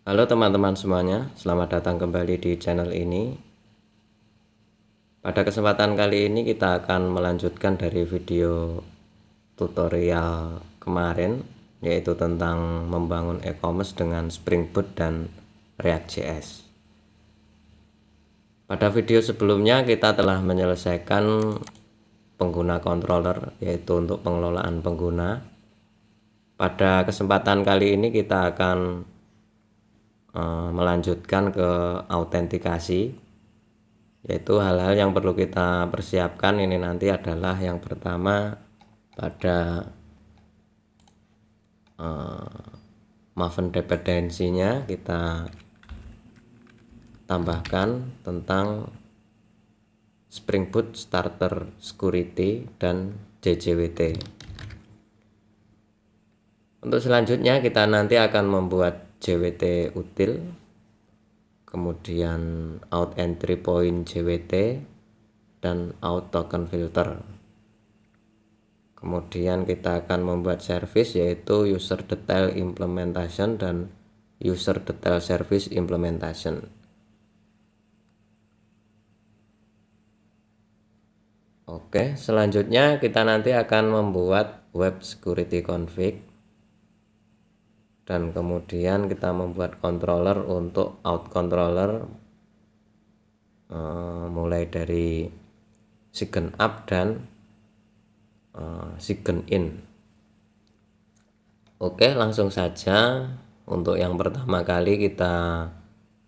Halo teman-teman semuanya, selamat datang kembali di channel ini. Pada kesempatan kali ini kita akan melanjutkan dari video tutorial kemarin, yaitu tentang membangun e-commerce dengan Spring Boot dan React.js. Pada video sebelumnya kita telah menyelesaikan pengguna controller, yaitu untuk pengelolaan pengguna. Pada kesempatan kali ini kita akan melanjutkan ke autentikasi, yaitu hal-hal yang perlu kita persiapkan. Ini nanti adalah yang pertama, pada Maven dependensinya kita tambahkan tentang Spring Boot Starter Security dan JJWT. Untuk selanjutnya kita nanti akan membuat JWT util, kemudian out entry point JWT, dan out token filter. Kemudian kita akan membuat service, yaitu user detail implementation dan user detail service implementation. Oke, selanjutnya kita nanti akan membuat web security config, dan kemudian kita membuat controller untuk out controller, mulai dari sign up dan sign in. Oke, langsung saja. Untuk yang pertama kali kita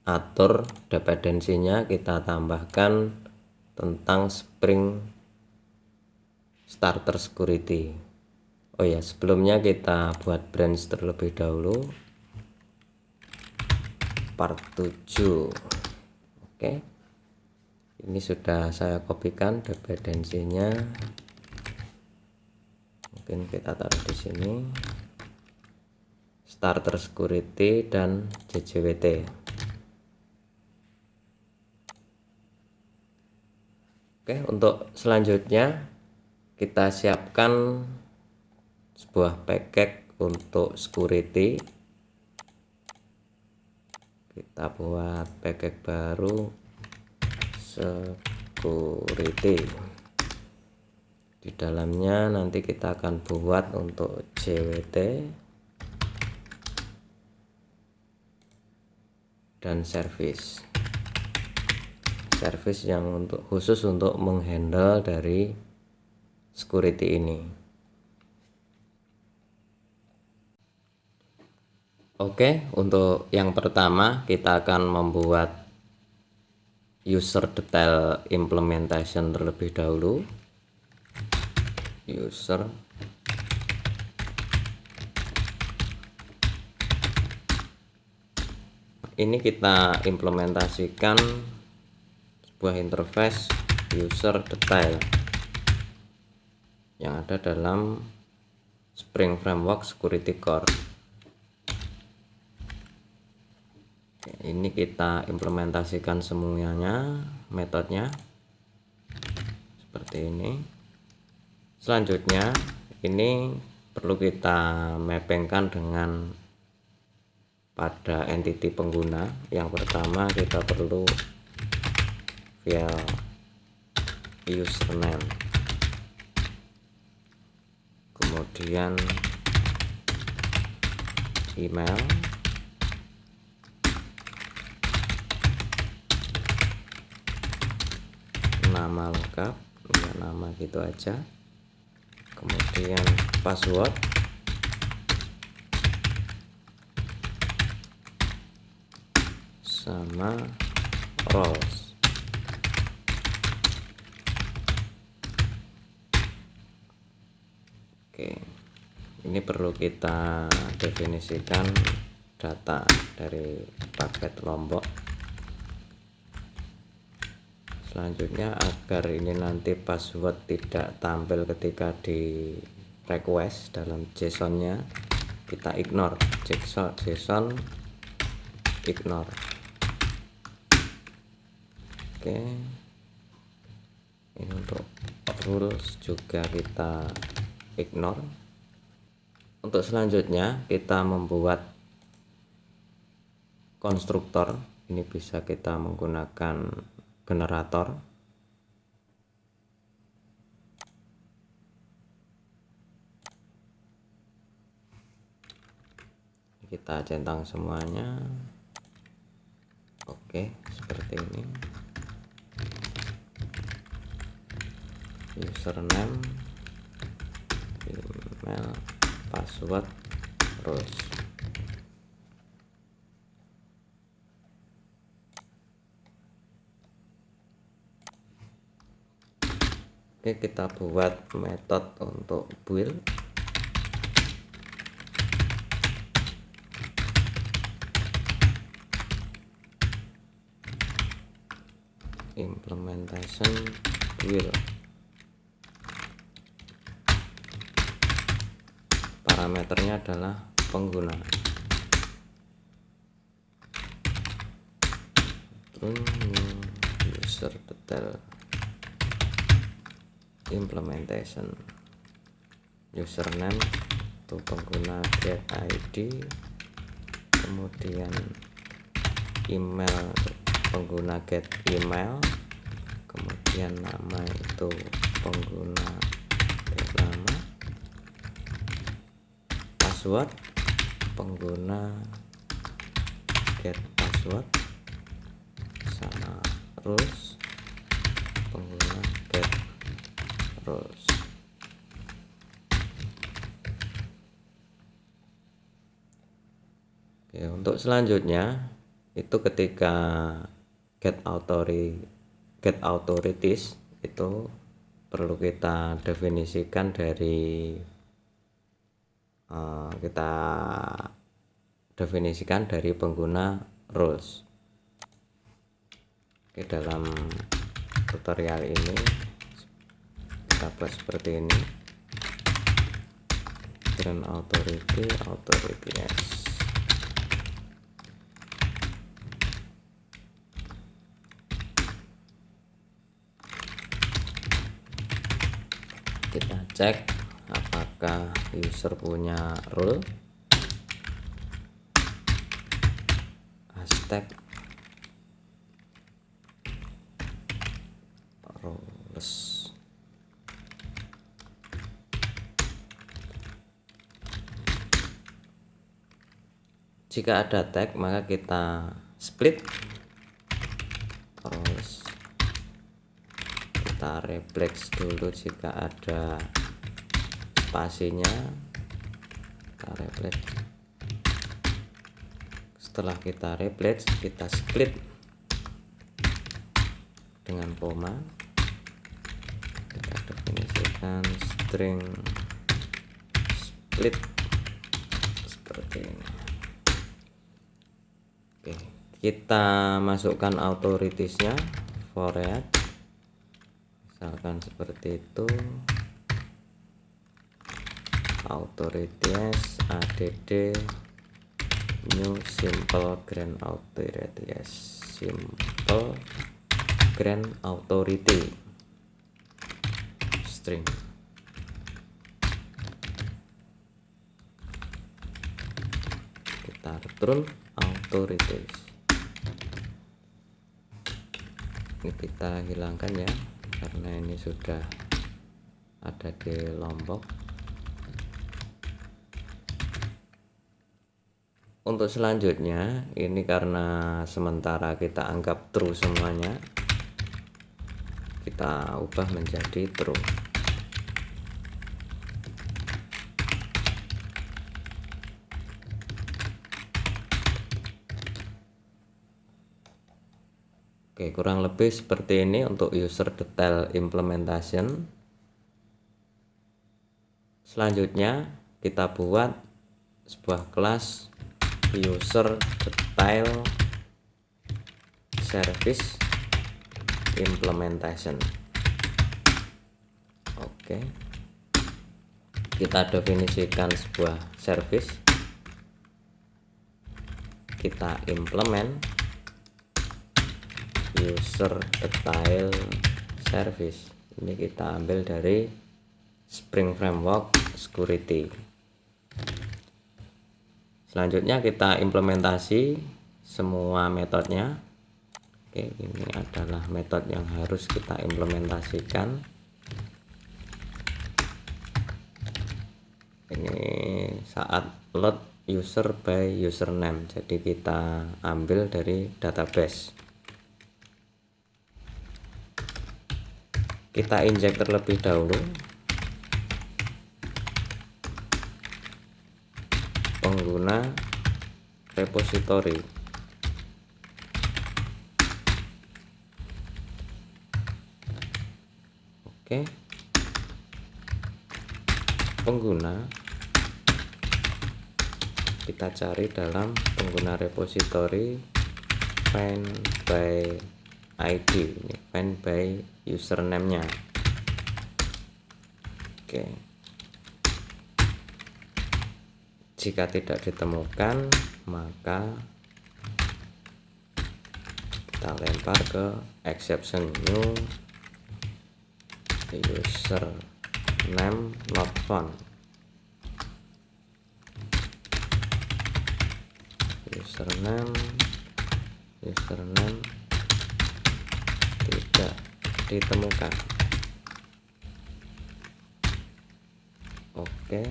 atur dependensinya, kita tambahkan tentang Spring Starter Security. Oh ya, sebelumnya kita buat branch terlebih dahulu, part 7. Oke, ini sudah saya kopikan dependensinya, mungkin kita taruh di sini, Starter Security dan JJWT. Oke, untuk selanjutnya kita siapkan sebuah package untuk security. Kita buat package baru, security. Di dalamnya nanti kita akan buat untuk JWT dan service yang khusus untuk menghandle dari security ini. Oke, untuk yang pertama kita akan membuat user detail implementation terlebih dahulu. User ini kita implementasikan sebuah interface user detail yang ada dalam Spring Framework Security Core. Ini kita implementasikan semuanya, metodenya seperti ini. Selanjutnya ini perlu kita mappingkan dengan pada entity pengguna. Yang pertama kita perlu file username, kemudian email, nama lengkap, ya nama gitu aja, kemudian password, sama roles. Oke, ini perlu kita definisikan data dari paket lombok. Selanjutnya, agar ini nanti password tidak tampil ketika di request dalam JSON-nya, kita ignore JSON ignore. Oke, ini untuk rules juga kita ignore. Untuk selanjutnya kita membuat konstruktor. Ini bisa kita menggunakan generator. Kita centang semuanya. Oke, seperti ini. Username, email, password, rules. Oke, kita buat metode untuk build. Implementation build. Parameternya adalah pengguna. User detail implementation. Username untuk pengguna get ID, kemudian email untuk pengguna get email, kemudian nama itu pengguna get nama, password pengguna get password, sama rules pengguna get rules. Oke, untuk selanjutnya itu ketika get authorities itu perlu kita definisikan dari pengguna rules. Oke, dalam tutorial ini kita buat seperti ini. Grant authority yes. Kita cek apakah user punya role. Hashtag roles. Jika ada tag maka kita split roles. Kita replace dulu jika ada spasinya. Kita replace. Setelah kita replace, kita split dengan koma. Kita definisikan string split seperti ini. Oke, kita masukkan authoritiesnya for it. Misalkan seperti itu. Authorities add new simple grant authorities, simple grant authority string. Kita return authorities. Ini kita hilangkan ya, karena ini sudah ada di lombok. Untuk selanjutnya ini karena sementara kita anggap true semuanya, kita ubah menjadi true. Oke, kurang lebih seperti ini untuk user detail implementation. Selanjutnya kita buat sebuah kelas user detail service implementation. Oke, kita definisikan sebuah service, kita implement user detail service. Ini kita ambil dari Spring Framework Security. Selanjutnya kita implementasi semua metodenya. Oke, ini adalah metode yang harus kita implementasikan. Ini saat load user by username, jadi kita ambil dari database. Kita injek terlebih dahulu pengguna repository. Oke, pengguna kita cari dalam pengguna repository find by ID, ini find by username-nya. Oke, jika tidak ditemukan maka kita lempar ke exception new user name not found. Username tidak ditemukan. Oke,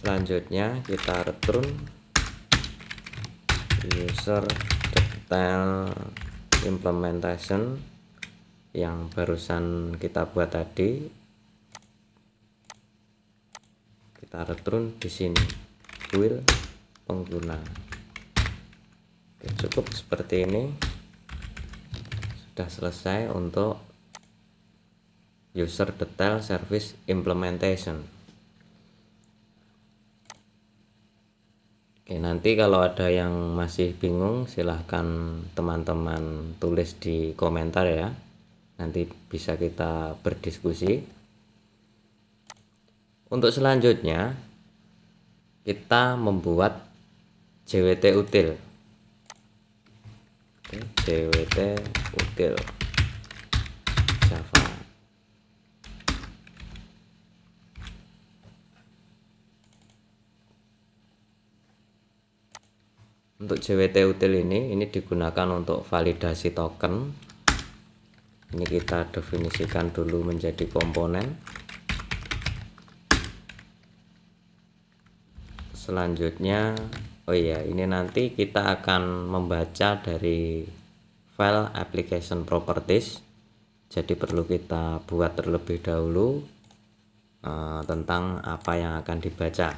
selanjutnya kita return user detail implementation yang barusan kita buat tadi. Kita return di sini will pengguna. Oke, cukup seperti ini, sudah selesai untuk user detail service implementation. Oke, nanti kalau ada yang masih bingung silahkan teman-teman tulis di komentar ya, nanti bisa kita berdiskusi. Untuk selanjutnya kita membuat JWT util. Oke, JWT util Java. Untuk JWT util ini digunakan untuk validasi token. Ini kita definisikan dulu menjadi komponen. Selanjutnya, oh iya, ini nanti kita akan membaca dari file application properties. Jadi perlu kita buat terlebih dahulu tentang apa yang akan dibaca.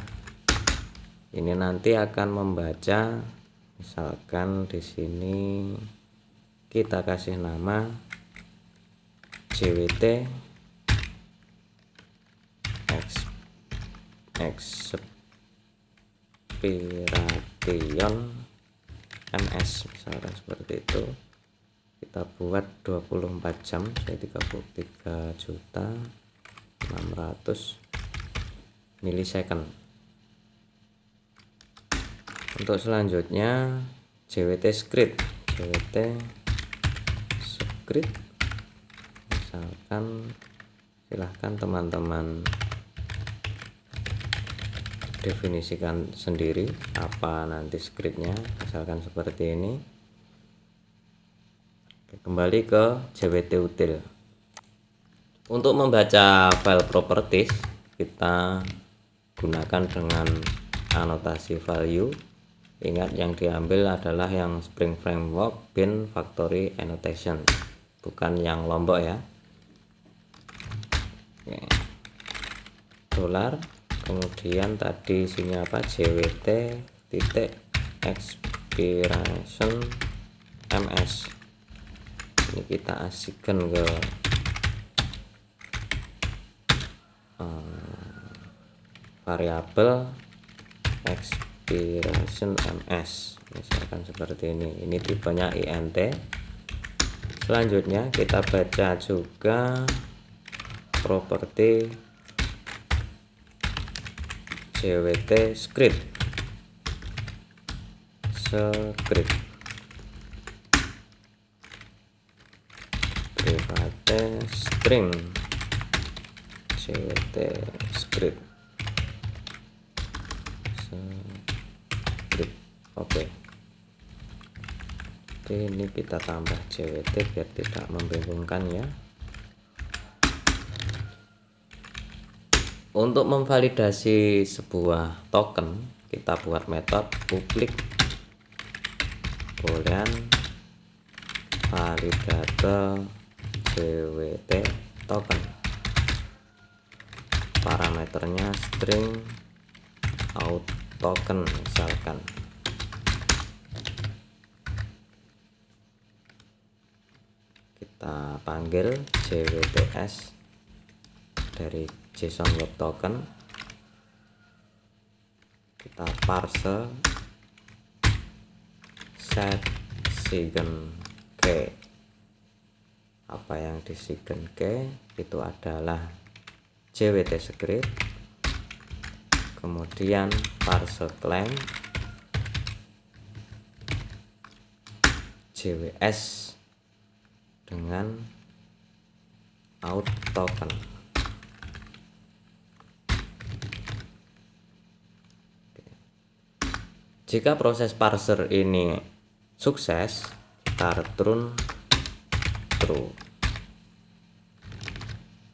Ini nanti akan membaca, misalkan di sini kita kasih nama JWT expiration MS, misalkan seperti itu. Kita buat 24 jam, saya 33.600 milisecond. Untuk selanjutnya JWT script misalkan, silahkan teman-teman definisikan sendiri apa nanti scriptnya, misalkan seperti ini. Kembali ke JWT util. Untuk membaca file properties kita gunakan dengan anotasi value. Ingat yang diambil adalah yang Spring Framework bin factory annotation, bukan yang Lombok ya. Oke. Dolar, kemudian tadi isinya apa, JWT titik expiration ms. Ini kita asingkan ke variabel expiration ms, misalkan seperti ini. Ini tipenya int. Selanjutnya kita baca juga properti JWT script private string JWT script. Oke. Jadi ini kita tambah JWT biar tidak membingungkan ya. Untuk memvalidasi sebuah token, kita buat metode public boolean validator JWT token. Parameternya string out token misalkan. Kita panggil JWTS dari JSON Web Token. Kita parse set sign key. Apa yang di sign key itu adalah JWT script. Kemudian parse claim JWS dengan out token. Jika proses parser ini sukses, kita return true.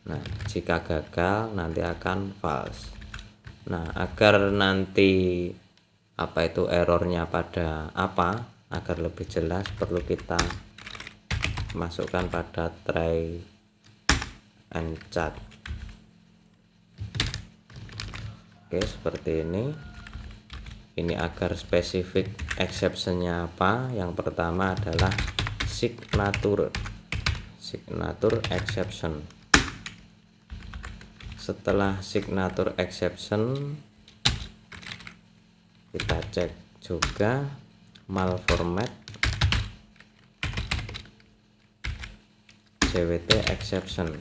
Nah, jika gagal nanti akan false. Nah, agar nanti apa itu errornya pada apa, agar lebih jelas perlu kita masukkan pada try and chat. Oke, seperti ini. Ini agar spesifik exceptionnya apa? Yang pertama adalah signature exception. Setelah signature exception, kita cek juga malformat JWT exception.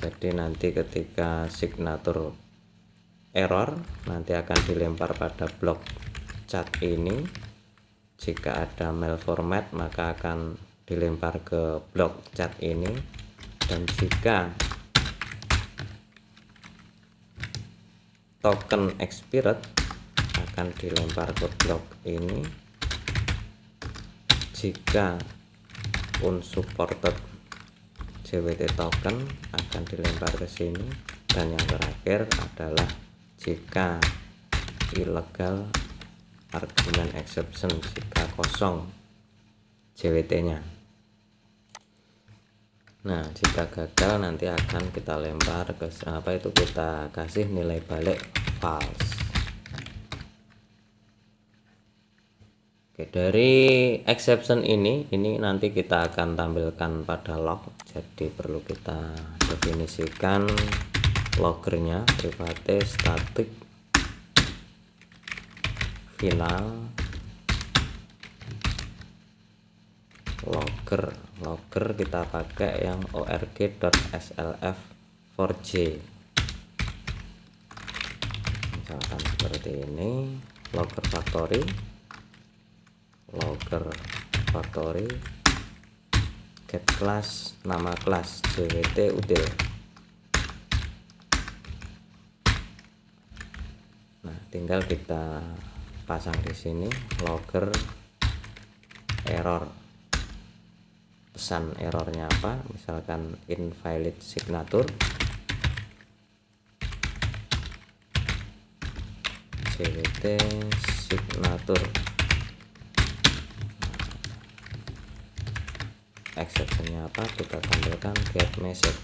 Jadi nanti ketika signature error nanti akan dilempar pada blok chat ini. Jika ada malformat maka akan dilempar ke blok chat ini, dan jika token expired akan dilempar ke blok ini. Jika unsupported JWT token akan dilempar ke sini, dan yang terakhir adalah jika illegal argument exception, jika kosong JWT-nya. Nah, jika gagal nanti akan kita lempar ke apa itu, kita kasih nilai balik false. Oke, dari exception ini nanti kita akan tampilkan pada log. Jadi perlu kita definisikan loggernya, private static final logger kita pakai yang org.slf4j, misalkan seperti ini. Logger factory get class, nama kelas JWT util. Nah, tinggal kita pasang di sini logger error. Pesan errornya apa? Misalkan invalid signature, JWT signature. Exceptionnya apa? Kita tampilkan get message.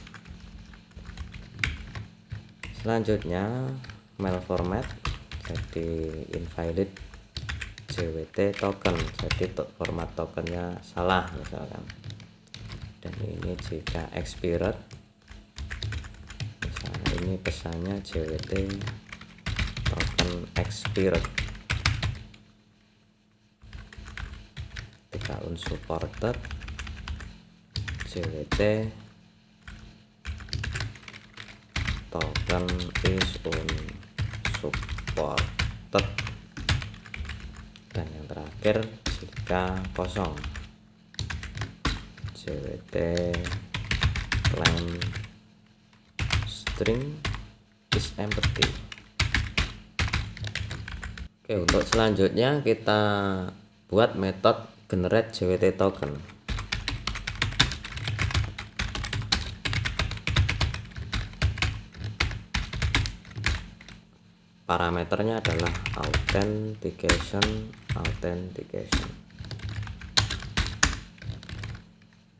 Selanjutnya malformat, jadi invalid JWT token, jadi format tokennya salah misalkan. Dan ini jika expired, misalnya ini pesannya JWT token expired. Ketika unsupported JWT token is unsupported. Dan yang terakhir jika kosong JWT claim string is empty. Oke, untuk selanjutnya kita buat metode generate JWT token. Parameternya adalah authentication.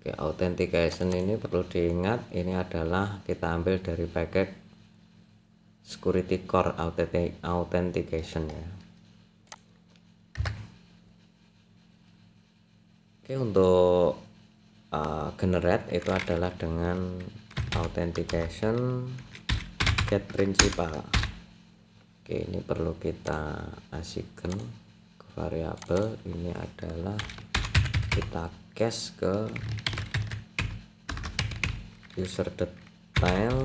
Oke, authentication ini perlu diingat, ini adalah kita ambil dari paket security core authentication ya. Oke, untuk generate itu adalah dengan authentication get principal. Oke, ini perlu kita assign ke variabel, ini adalah kita cache ke user detail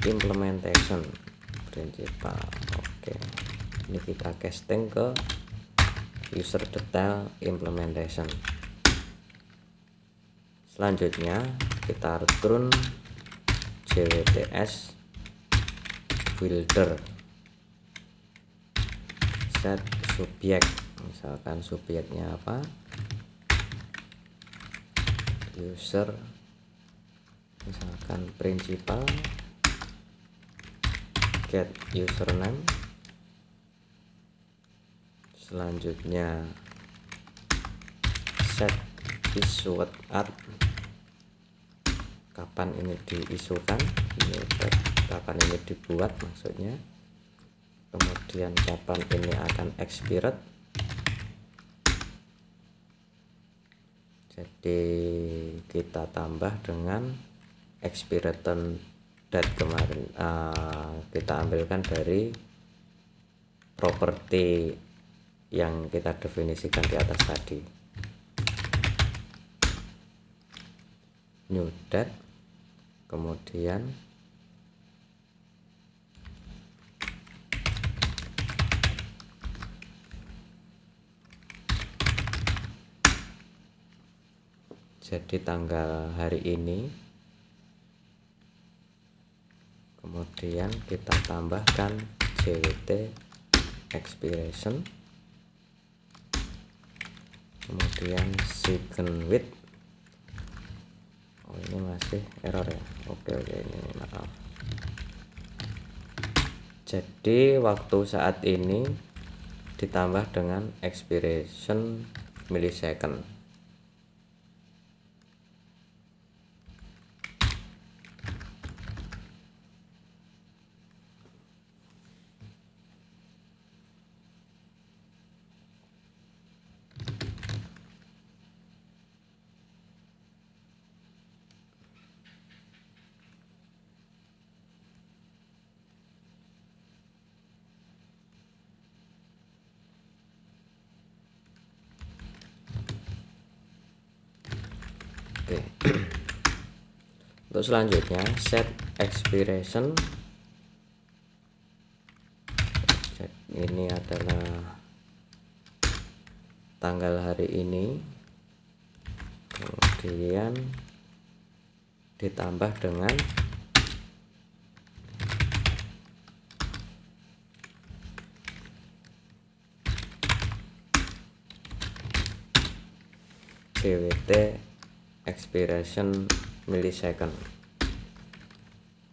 implementation principal. Oke, ini kita casting ke user detail implementation. Selanjutnya kita return jwts builder set subjek, misalkan subjeknya apa, user, misalkan principal, get username. Selanjutnya set issued at, kapan ini diisukan, ini kapan ini dibuat maksudnya, kemudian kapan ini akan expired. Jadi kita tambah dengan expired date kemarin, kita ambilkan dari properti yang kita definisikan di atas tadi. New date, kemudian jadi tanggal hari ini, kemudian kita tambahkan JWT expiration, kemudian sign with. Oh, ini masih error ya. Oke, ini maaf. Jadi waktu saat ini ditambah dengan expiration millisecond. Oke. Untuk selanjutnya set expiration, ini adalah tanggal hari ini, kemudian ditambah dengan JWT expiration millisecond.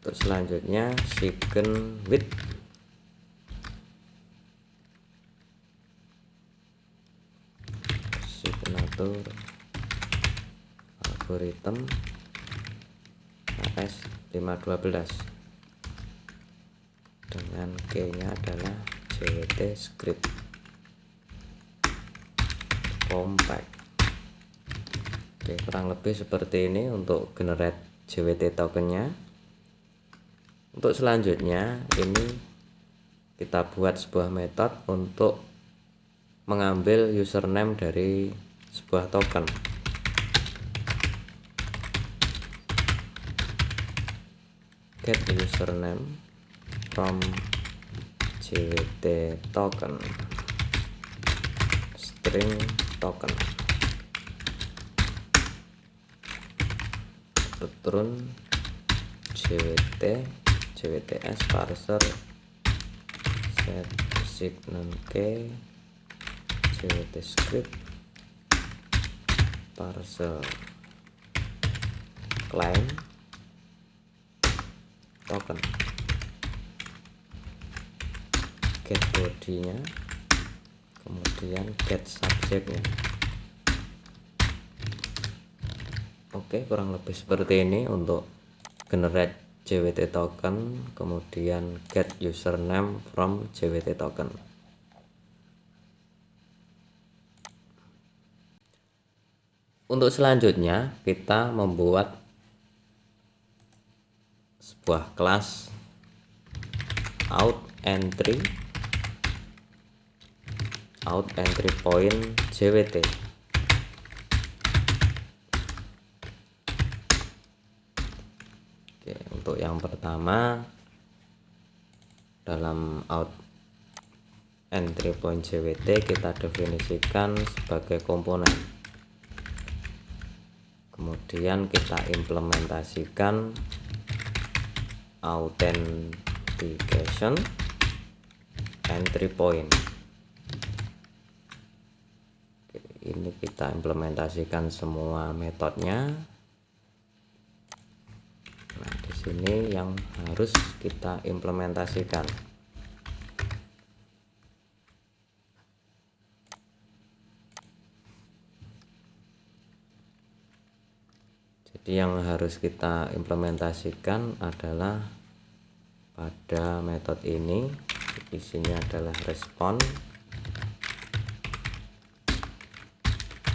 Untuk selanjutnya sign with, signature algorithm AS512 dengan key nya adalah JWT script compact. Oke, kurang lebih seperti ini untuk generate JWT tokennya. Untuk selanjutnya ini kita buat sebuah metode untuk mengambil username dari sebuah token. Get username from JWT token string token, return JWTS parser get signal key JWT script parser claim token, get body-nya, kemudian get subject-nya. Oke, kurang lebih seperti ini untuk generate JWT token, kemudian get username from JWT token. Untuk selanjutnya kita membuat sebuah kelas out entry point JWT. Oke, untuk yang pertama dalam out entry point JWT kita definisikan sebagai komponen. Kemudian kita implementasikan authentication entry point. Oke, ini kita implementasikan semua metodenya. Nah, di sini yang harus kita implementasikan. Jadi yang harus kita implementasikan adalah pada metode ini, isinya adalah respon,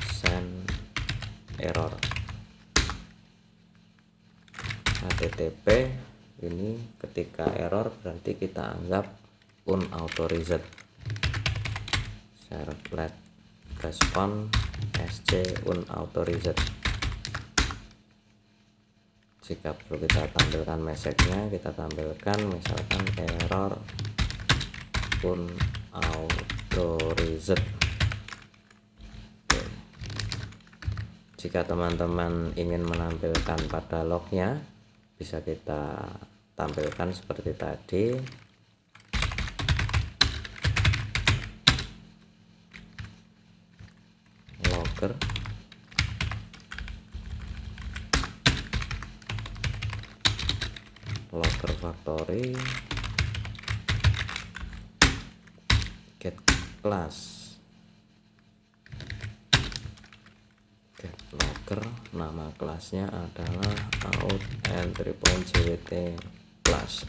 send error, http. Ini ketika error berarti kita anggap unauthorized. Servlet respon sc unauthorized. Jika perlu kita tampilkan message-nya, kita tampilkan misalkan error unauthorized. Jika teman-teman ingin menampilkan pada lognya, bisa kita tampilkan seperti tadi. Logger factory get class get logger, nama kelasnya adalah out entry point JWT class.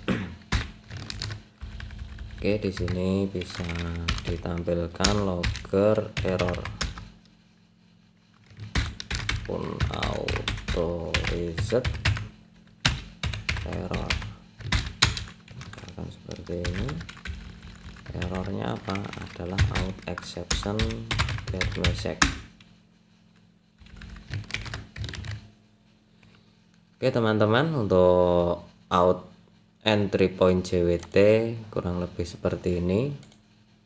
Oke, di sini bisa ditampilkan logger error unauthorized error. Akan seperti ini. Errornya apa? Adalah out exception get message. Oke teman-teman, untuk out entry point JWT kurang lebih seperti ini.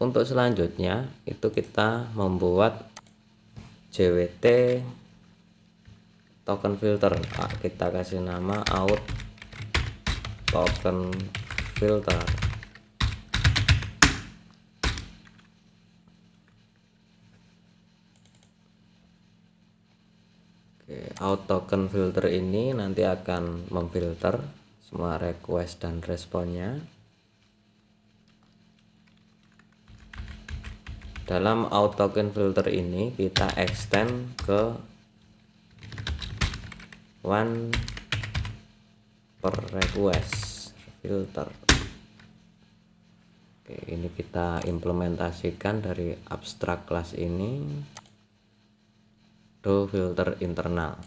Untuk selanjutnya itu kita membuat JWT token filter. Kita kasih nama out token filter. Oke, out token filter ini nanti akan memfilter semua request dan responnya. Dalam out token filter ini kita extend ke one per request filter. Oke, ini kita implementasikan dari abstrak kelas ini do filter internal.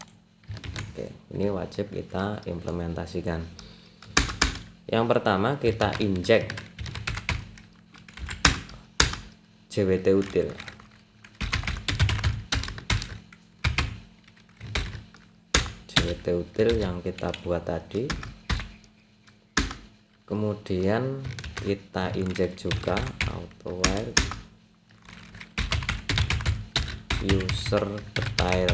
Oke, ini wajib kita implementasikan. Yang pertama kita inject JWT util. JWT util yang kita buat tadi. Kemudian kita inject juga auto while user detail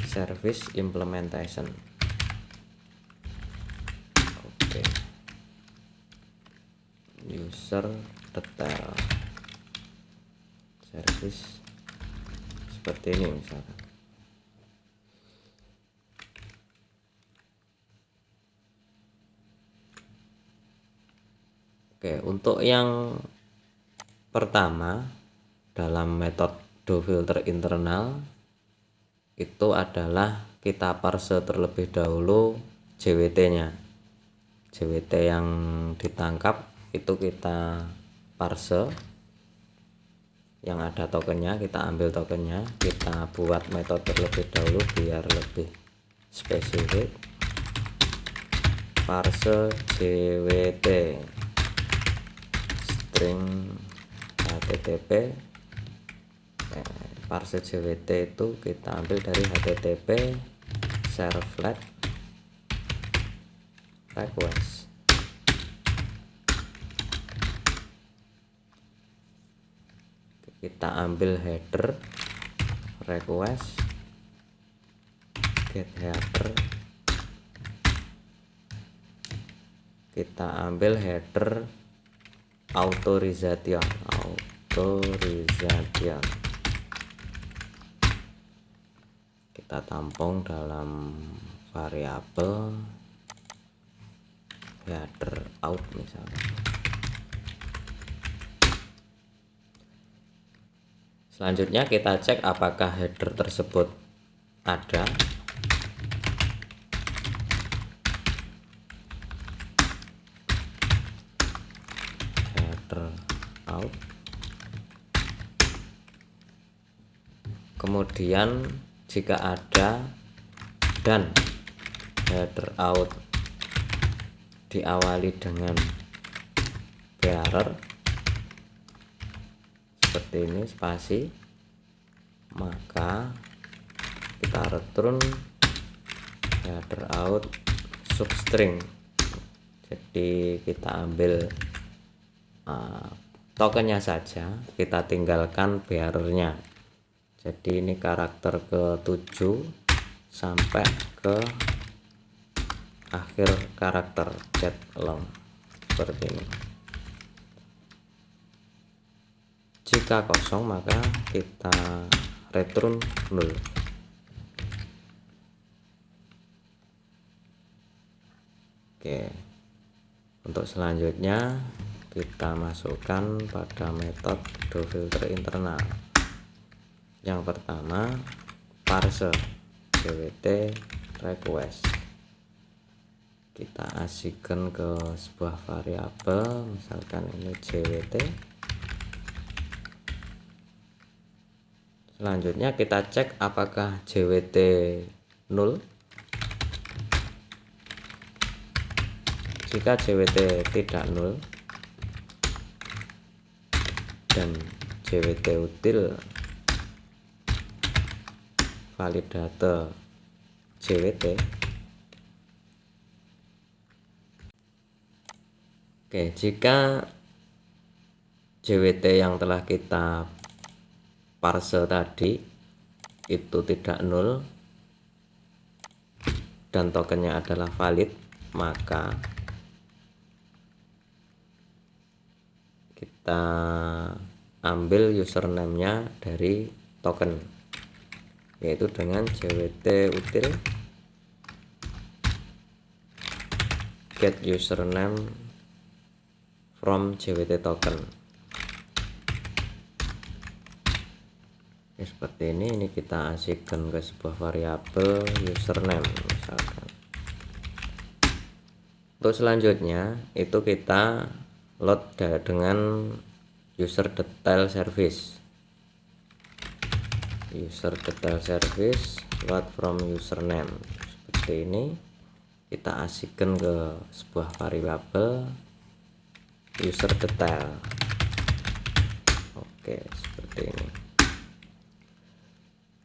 service implementation. Oke, user detail service seperti ini misalkan. Oke, untuk yang pertama dalam metode filter internal itu adalah kita parse terlebih dahulu JWT-nya. JWT yang ditangkap itu kita parse, yang ada tokennya kita ambil tokennya, kita buat metode terlebih dahulu biar lebih spesifik. Parse JWT string HTTP. Parse JWT itu kita ambil dari HTTP servlet request. Kita ambil header request get header, kita ambil header authorization kita tampung dalam variabel header out misalnya. Selanjutnya kita cek apakah header tersebut ada. Header out. Kemudian jika ada dan header out diawali dengan bearer seperti ini spasi, maka kita return header out substring. Jadi kita ambil tokennya saja, kita tinggalkan bearernya. Jadi ini karakter ke-7 sampai ke akhir karakter get long seperti ini. Jika kosong maka kita return 0. Oke, untuk selanjutnya kita masukkan pada metode filter internal. Yang pertama parse JWT request, kita assign ke sebuah variabel, misalkan ini JWT. Selanjutnya kita cek apakah JWT 0. Jika JWT tidak 0 dan JWT util validate JWT. Oke, jika JWT yang telah kita parse tadi itu tidak 0 dan tokennya adalah valid, maka kita ambil username-nya dari token, yaitu dengan JWT util get username from JWT token. Ya, seperti ini kita assign ke sebuah variabel username misalkan. Untuk selanjutnya itu kita load dengan user detail service. User detail service load from username seperti ini, kita assign ke sebuah variabel user detail. Oke, seperti ini.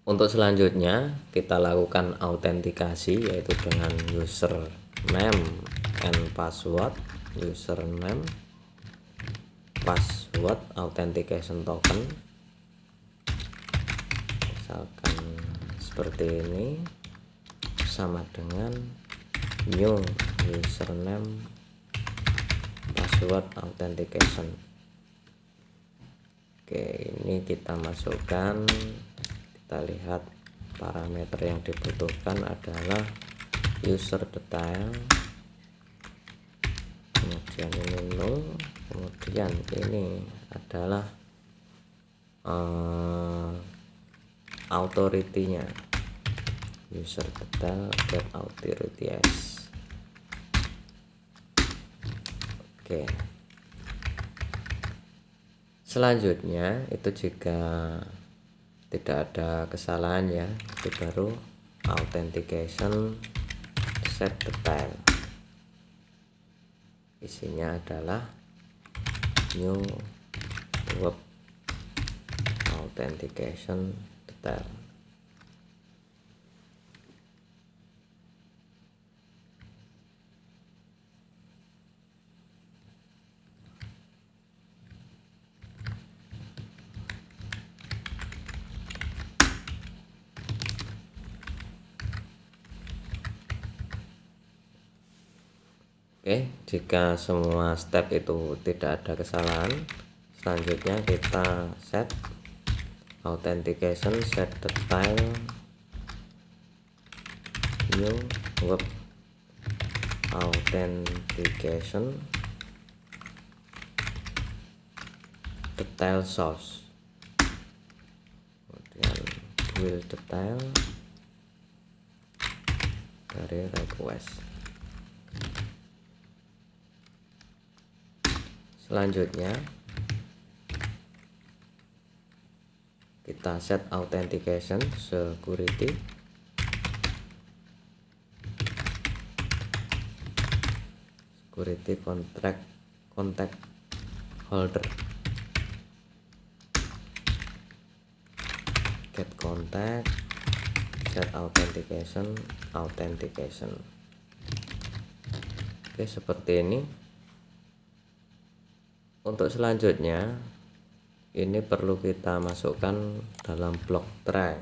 Untuk selanjutnya kita lakukan autentikasi, yaitu dengan username and password. Username password authentication token, misalkan seperti ini, sama dengan new username password authentication. Oke, ini kita masukkan, kita lihat parameter yang dibutuhkan adalah user detail, kemudian ini null, kemudian ini adalah authority-nya, user detail get authority as. Oke, selanjutnya itu jika tidak ada kesalahan ya, itu baru authentication set detail, isinya adalah new web authentication detail. Oke, jika semua step itu tidak ada kesalahan, selanjutnya kita set authentication set detail new web authentication detail source, kemudian will detail dari request. Selanjutnya kita set authentication security, contact holder, get contact, set authentication. Oke, seperti ini. Untuk selanjutnya ini perlu kita masukkan dalam block try.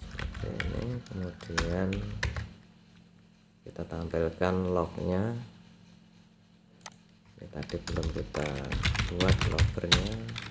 Seperti ini, kemudian kita tampilkan lognya. Ini tadi belum kita buat loggernya.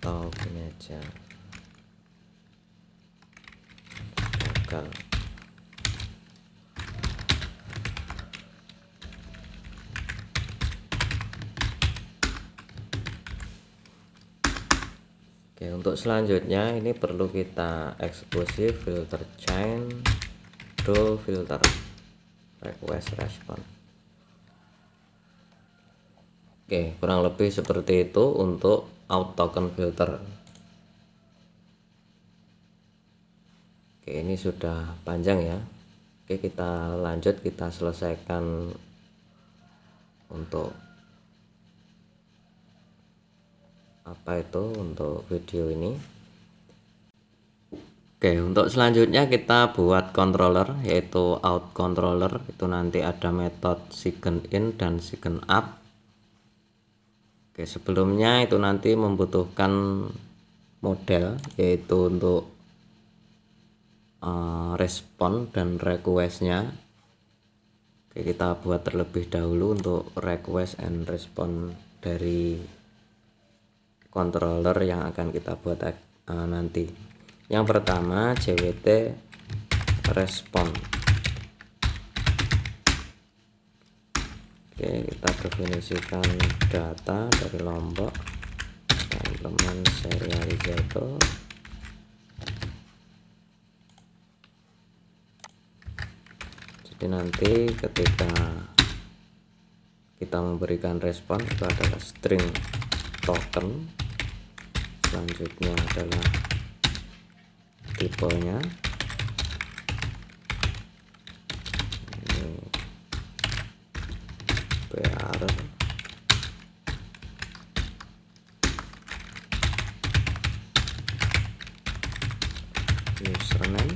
Atau gini aja, gagal. Oke, untuk selanjutnya ini perlu kita eksekusi filter chain do filter request response. Oke, kurang lebih seperti itu untuk out token filter. Oke, ini sudah panjang ya. Oke, kita lanjut, kita selesaikan untuk untuk video ini. Oke, untuk selanjutnya kita buat controller, yaitu out controller. Itu nanti ada metode sign in dan sign up. Oke, sebelumnya itu nanti membutuhkan model, yaitu untuk respon dan requestnya. Oke, kita buat terlebih dahulu untuk request and respon dari controller yang akan kita buat nanti. Yang pertama jwt respon. Oke, kita definisikan data dari lombok, kita implement serializator. Jadi nanti ketika kita memberikan respon itu adalah string token Selanjutnya adalah tipenya. Ini BR, username,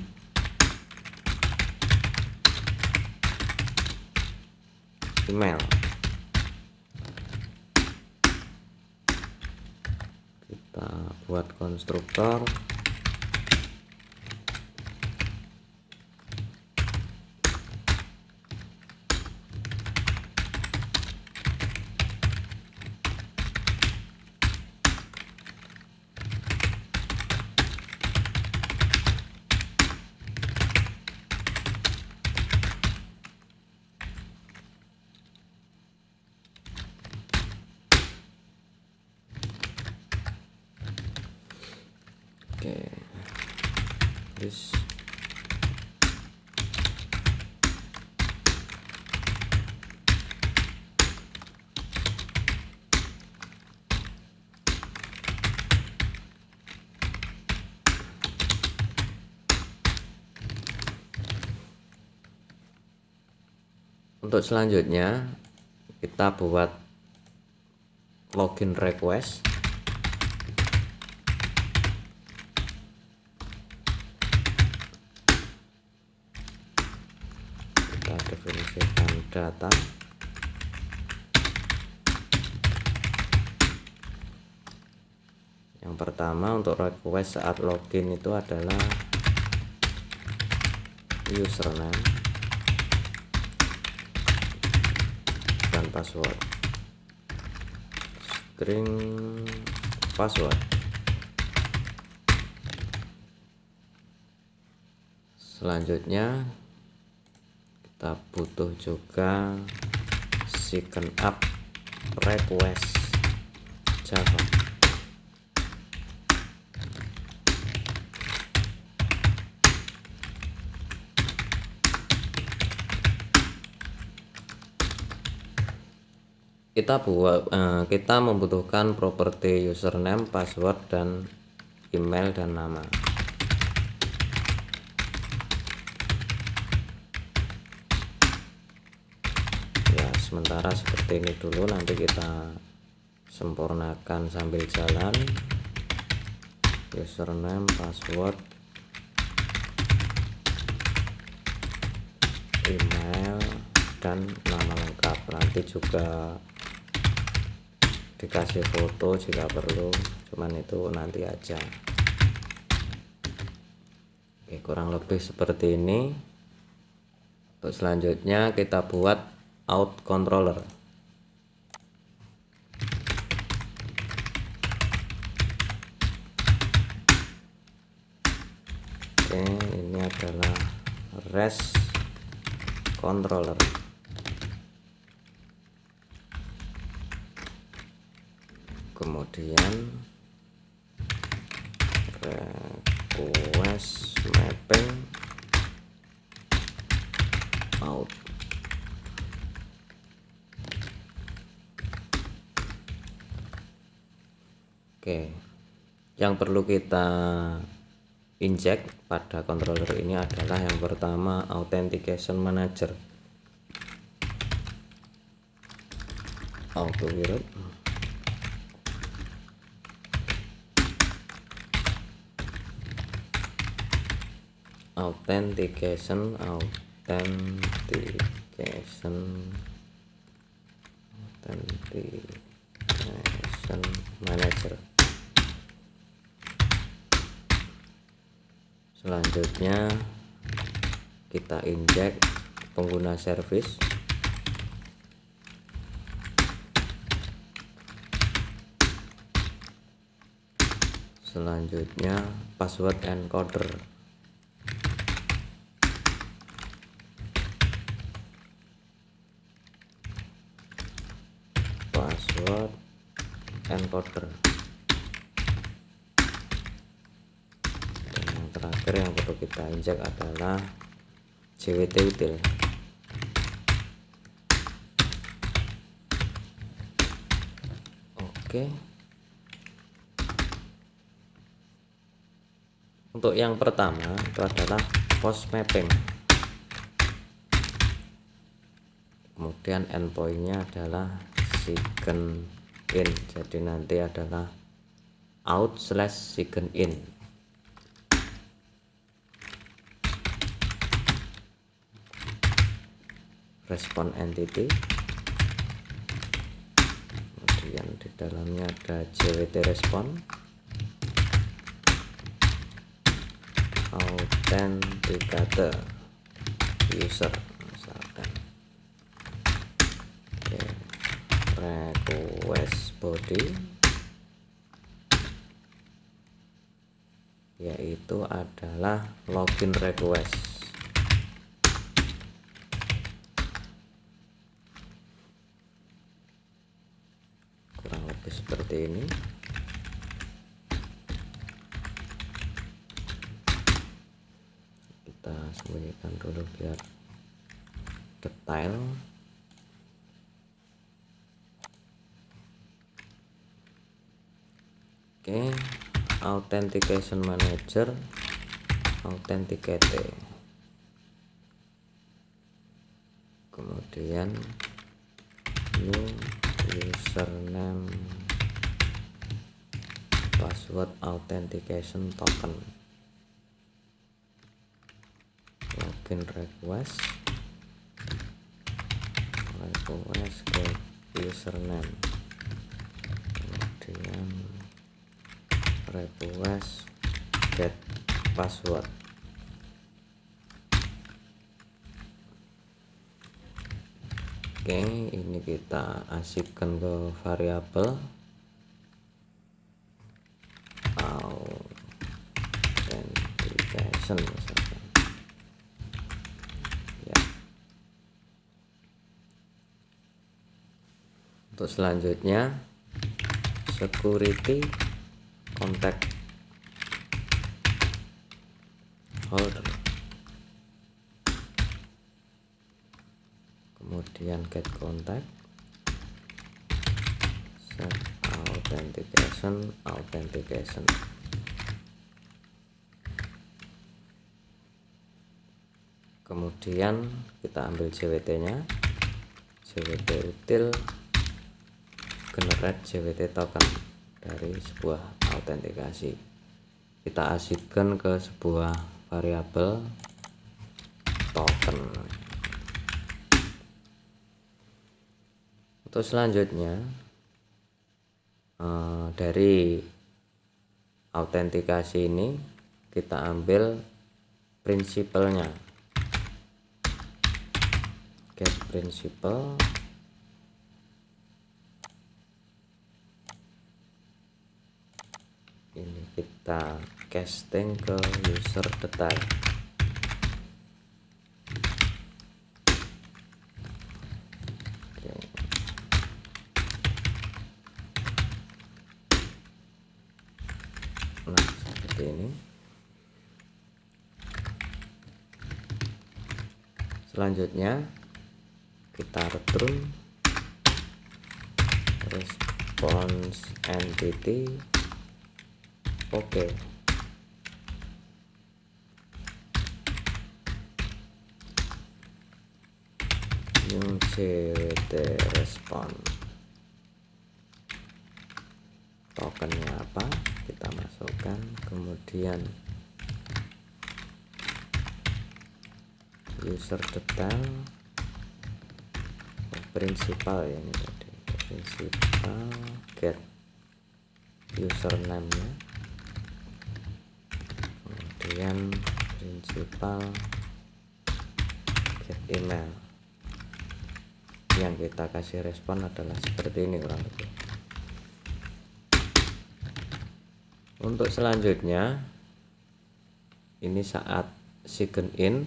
email. Kita buat konstruktor. Oke, untuk selanjutnya kita buat login request. Kita definisikan data. Yang pertama untuk request saat login itu adalah username dan password, string password. Selanjutnya kita butuh juga second up request Java. Kita membutuhkan properti username, password, dan email dan nama. Ya, sementara seperti ini dulu, nanti kita sempurnakan sambil jalan. Username, password, email, dan nama lengkap. Nanti juga dikasih foto jika perlu, cuman itu nanti aja. Oke, kurang lebih seperti ini. Untuk selanjutnya kita buat out controller. Oke, ini adalah REST controller. Kemudian request mapping out. Oke, yang perlu kita inject pada controller ini adalah yang pertama authentication manager, auto wirut, authentication manager. Selanjutnya kita inject pengguna service. Selanjutnya password encoder. Password encoder. Dan yang terakhir yang perlu kita injek adalah JWT util. Oke. Untuk yang pertama itu adalah post mapping, kemudian endpointnya adalah sign in, jadi nanti adalah out/sign in. Respon entity, kemudian di dalamnya ada JWT respon, authenticator user misalkan, request body, yaitu adalah login request. Kurang lebih seperti ini. Kita sembunyikan dulu biar detail. Oke, authentication manager, authenticate, kemudian new username password authentication token, login request get username, kemudian request get password. Oke, ini kita asipkan ke variabel authentication misalkan. Ya. Untuk selanjutnya security contact holder, kemudian get contact, set authentication. Kemudian kita ambil JWT nya, JWT util generate JWT token dari sebuah autentikasi, kita asipkan ke sebuah variabel token. Untuk selanjutnya dari autentikasi ini kita ambil prinsipalnya, get principal, ini kita casting ke user detail. Nah, seperti ini. Selanjutnya kita return response entity. Oke. New JWT respon, tokennya apa kita masukkan, kemudian user detail, prinsipal ya, ini tadi prinsipal, get username nya, kemudian prinsipal get email. Yang kita kasih respon adalah seperti ini kurang lebih. Untuk selanjutnya ini saat sign in,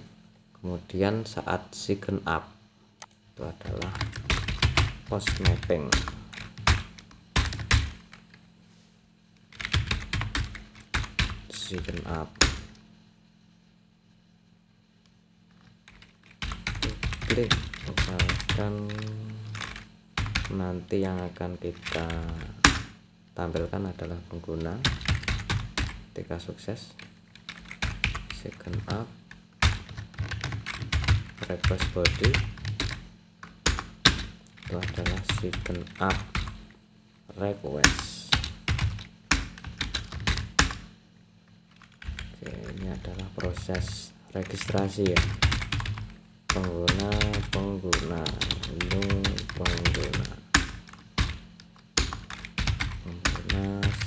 kemudian saat sign up itu adalah post mapping. Sign up, klik, misalkan nanti yang akan kita tampilkan adalah pengguna ketika sukses. second up, request body itu adalah second up request. Oke, ini adalah proses registrasi ya, pengguna ini pengguna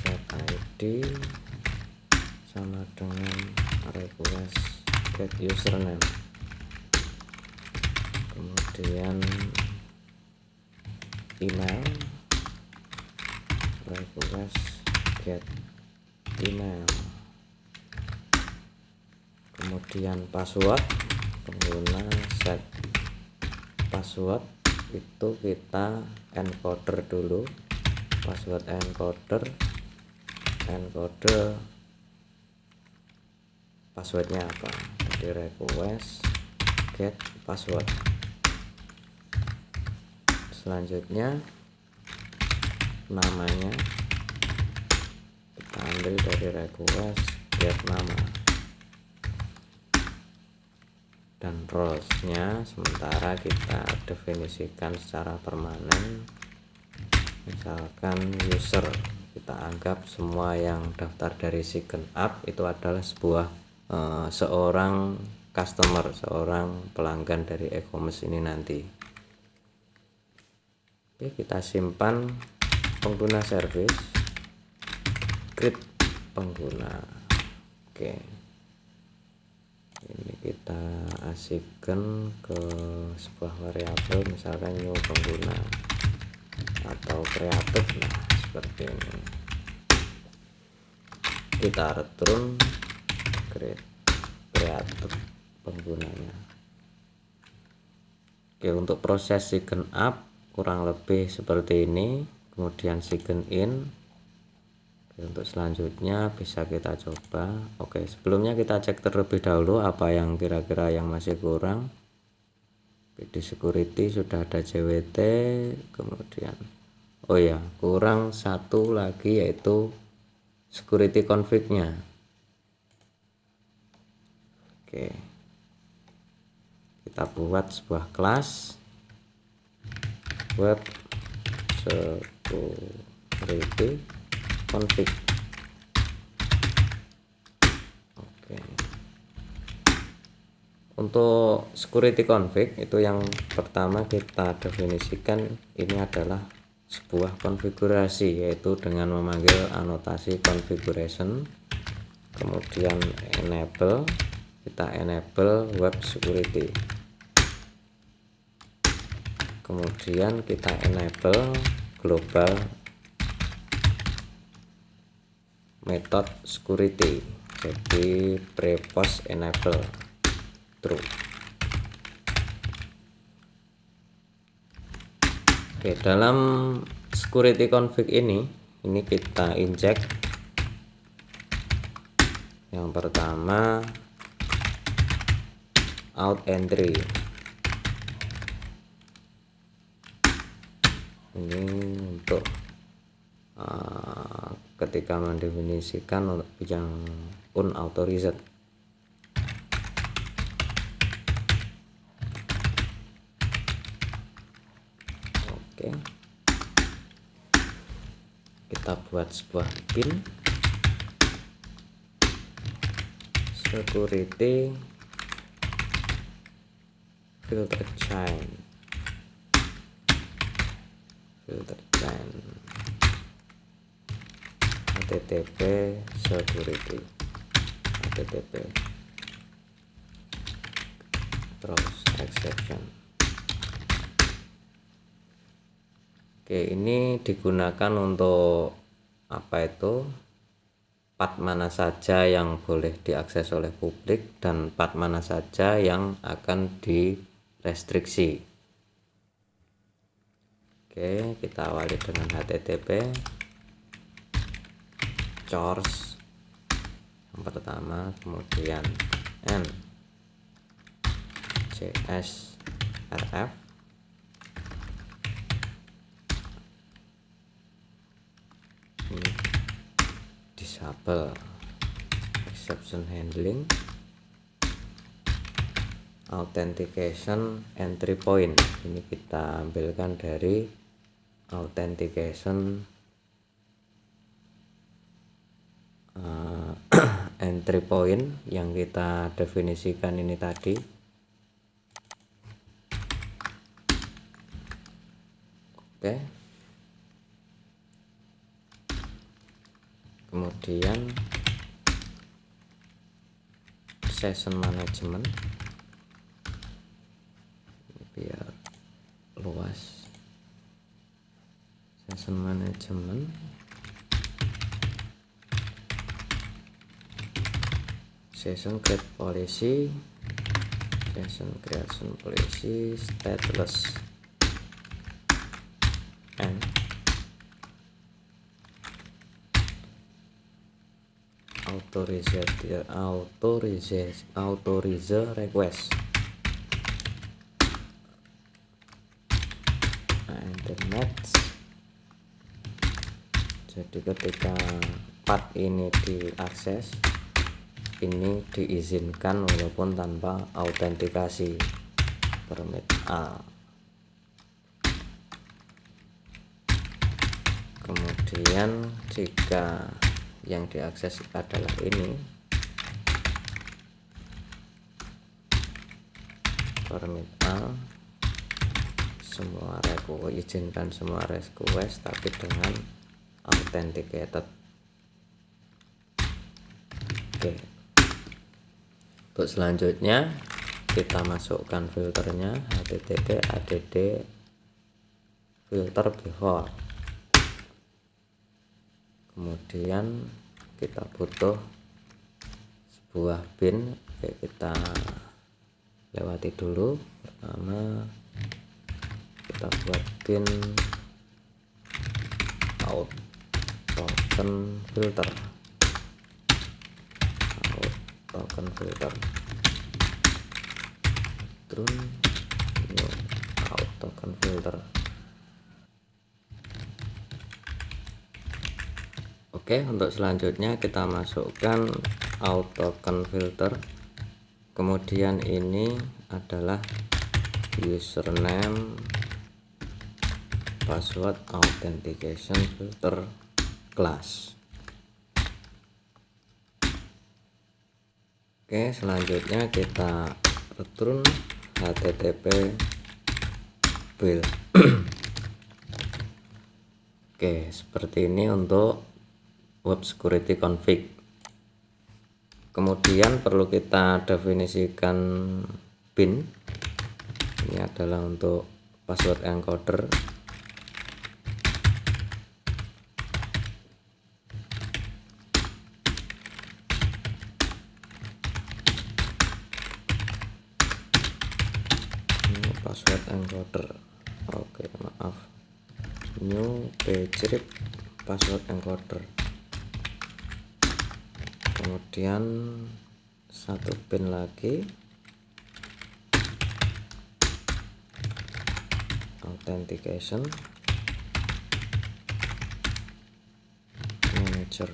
set ID sama dengan request get username, kemudian email, request get email, kemudian password, pengguna set password itu kita encoder dulu, password encoder passwordnya apa, jadi request get password. Selanjutnya namanya kita ambil dari request get nama, dan roles-nya sementara kita definisikan secara permanen, misalkan user, kita anggap semua yang daftar dari second up itu adalah seorang customer, seorang pelanggan dari e-commerce ini nanti. Oke, kita simpan pengguna service, create pengguna. Oke, ini kita assign ke sebuah variabel, misalkan new pengguna atau created, nah seperti ini. Kita return created penggunanya. Oke, untuk proses sign up kurang lebih seperti ini, kemudian sign in. Oke, untuk selanjutnya bisa kita coba. Oke, sebelumnya kita cek terlebih dahulu apa yang kira-kira yang masih kurang. Di security sudah ada JWT, kemudian oh ya, kurang satu lagi yaitu security config-nya. Oke, kita buat sebuah kelas web security config. Oke, untuk security config itu yang pertama kita definisikan ini adalah sebuah konfigurasi, yaitu dengan memanggil anotasi configuration, kemudian enable, kita enable web security, kemudian kita enable global method security, jadi prepost enable true. Oke, dalam security config ini kita inject yang pertama out entry. Ini untuk ketika mendefinisikan yang unauthorized. Oke, kita buat sebuah bin security filter chain http security http terus exception. Oke, ini digunakan untuk apa itu, path mana saja yang boleh diakses oleh publik dan path mana saja yang akan direstriksi. Oke, kita awali dengan http source yang pertama, kemudian n csrf, disable exception handling, authentication entry point. Ini kita ambilkan dari authentication entry point yang kita definisikan ini tadi. Oke, kemudian session management, biar luas. Session management, session create policy, session creation policy, stateless, and authorize request. And the next. Jadi ketika path ini diakses, ini diizinkan walaupun tanpa autentikasi, permit A. Kemudian jika yang diakses adalah ini, permit A, semua request, izinkan semua request tapi dengan authenticated. Oke, untuk selanjutnya kita masukkan filternya http add filter before. Kemudian kita butuh sebuah bin. Oke, kita lewati dulu. Pertama kita buat bin out token filter, out token filter, terus new out token filter. Oke, untuk selanjutnya kita masukkan out token filter. Kemudian ini adalah username, password, authentication filter class. Oke, selanjutnya kita return http build. Oke, seperti ini untuk web security config. Kemudian perlu kita definisikan bin. Ini adalah untuk password encoder. Ini password encoder. Oke, maaf. New page password encoder. Kemudian satu bin lagi, authentication manager.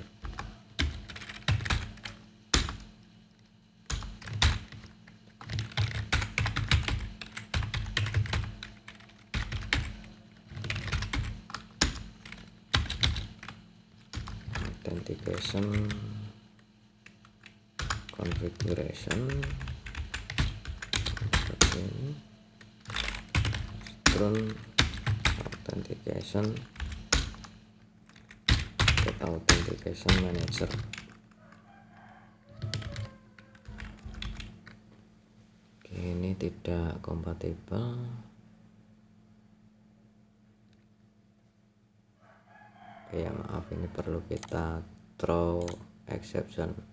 Authentication configuration seperti ini. Run authentication get authentication manager. Oke, ini tidak kompatibel. Ya maaf, ini perlu kita throw exception.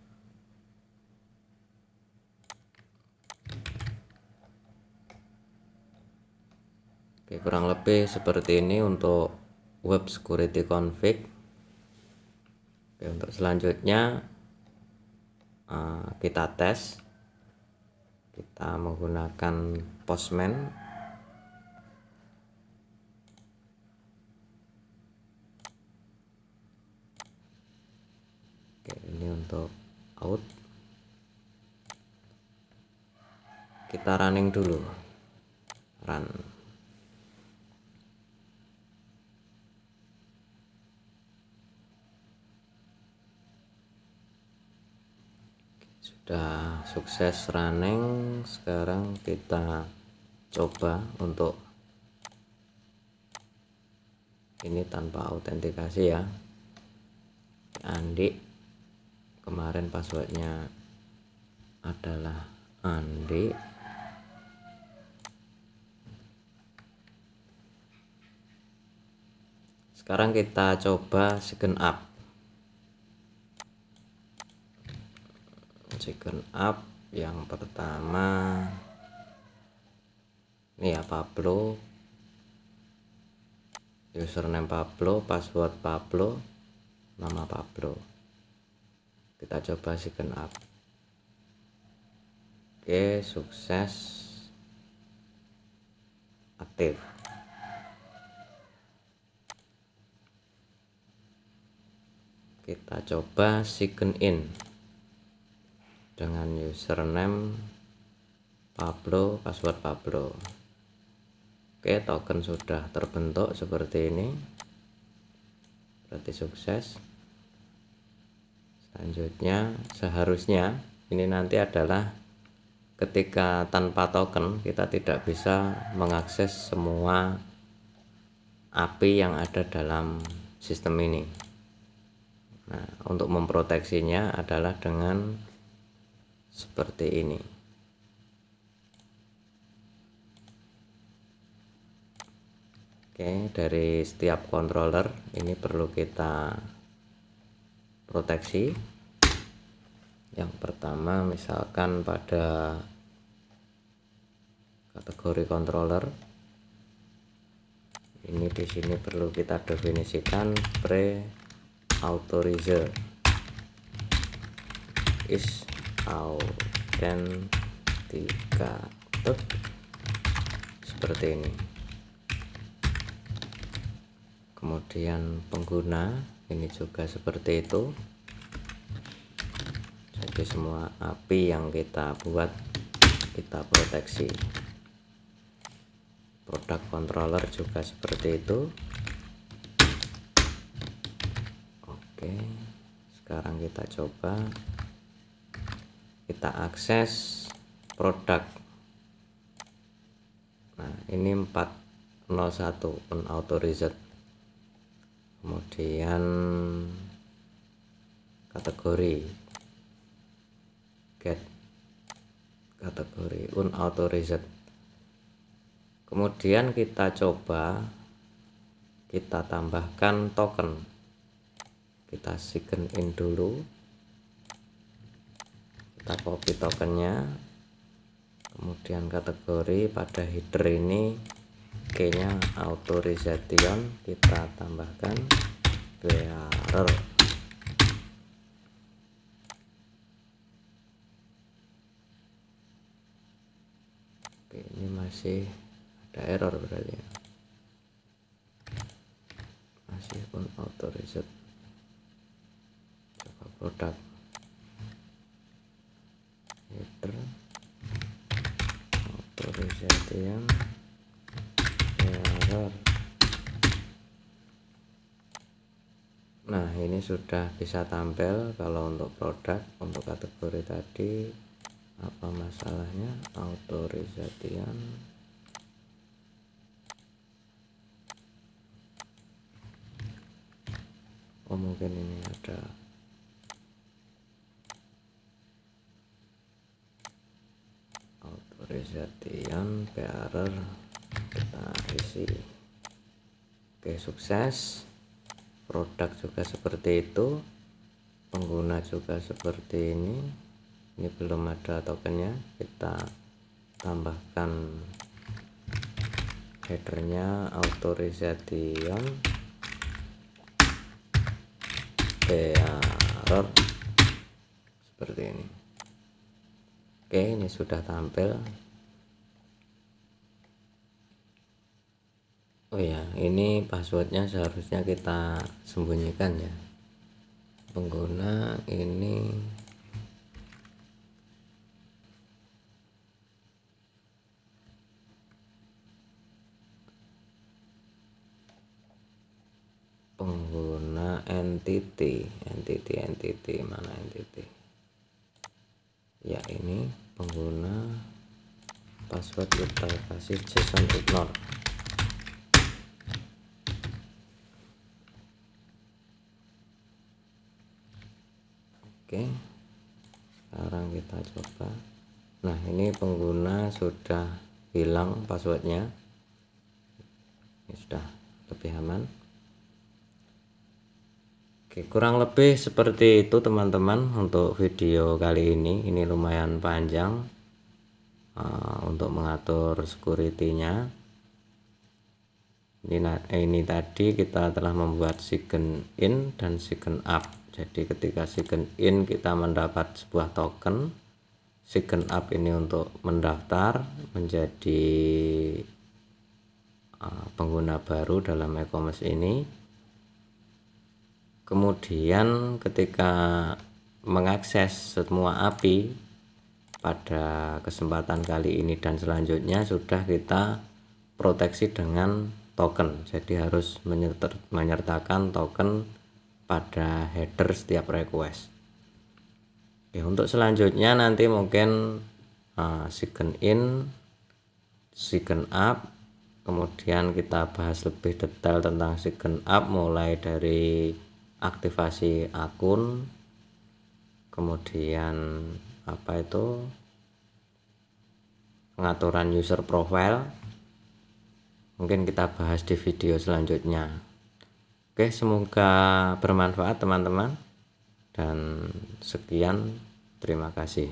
Oke, kurang lebih seperti ini untuk web security config. Oke, untuk selanjutnya kita tes. Kita menggunakan Postman. Oke, ini untuk out. kita running dulu. Run. Sudah sukses running. Sekarang kita coba untuk ini tanpa autentikasi ya. Andi, kemarin passwordnya adalah Andi. Sekarang kita coba sign up. Sign up yang pertama ini ya, Pablo, username Pablo, password Pablo, nama Pablo. Kita coba sign up. Oke, sukses, aktif. Kita coba sign in dengan username Pablo, password Pablo. Oke, token sudah terbentuk seperti ini, berarti sukses. Selanjutnya seharusnya ini nanti adalah ketika tanpa token kita tidak bisa mengakses semua API yang ada dalam sistem ini. Nah, untuk memproteksinya adalah dengan seperti ini. Oke, dari setiap controller ini perlu kita proteksi. Yang pertama misalkan pada kategori controller ini, di sini perlu kita definisikan pre-authorizer is authenticated seperti ini. Kemudian pengguna ini juga seperti itu. Jadi semua API yang kita buat kita proteksi. Produk controller juga seperti itu. Oke, sekarang kita coba kita akses produk. Nah, ini 401 unauthorized. Kemudian kategori get kategori unauthorized. Kemudian kita coba kita tambahkan token. Kita sign in dulu, kita copy tokennya, kemudian kategori pada header ini key-nya authorization, kita tambahkan bearer. Oke, ini masih ada error berarti ya. Masih unauthorized. Coba produk header authorization error. Nah, ini sudah bisa tampil. Kalau untuk produk, untuk kategori tadi apa masalahnya? Authorization mungkin ini ada authorization bearer, kita isi. Oke, sukses. Produk juga seperti itu, pengguna juga seperti ini. Ini belum ada tokennya, kita tambahkan headernya authorization bearer seperti ini. Oke, ini sudah tampil. Oh ya, ini passwordnya seharusnya kita sembunyikan ya. Pengguna ini pengguna entity mana entity ya, ini pengguna password kita kasih JSON ignore. Oke, sekarang kita coba. Nah, ini pengguna sudah hilang passwordnya, ini sudah lebih aman. Oke, kurang lebih seperti itu teman-teman untuk video kali ini lumayan panjang untuk mengatur security-nya. Ini tadi kita telah membuat sign in dan sign up. Jadi ketika sign in kita mendapat sebuah token, sign up ini untuk mendaftar menjadi pengguna baru dalam e-commerce ini. Kemudian ketika mengakses semua API pada kesempatan kali ini dan selanjutnya sudah kita proteksi dengan token. Jadi harus menyertakan token pada header setiap request. Oke, untuk selanjutnya nanti mungkin sign in, sign up, kemudian kita bahas lebih detail tentang sign up mulai dari aktivasi akun, kemudian pengaturan user profile, mungkin kita bahas di video selanjutnya. Oke, semoga bermanfaat teman-teman, dan sekian, terima kasih.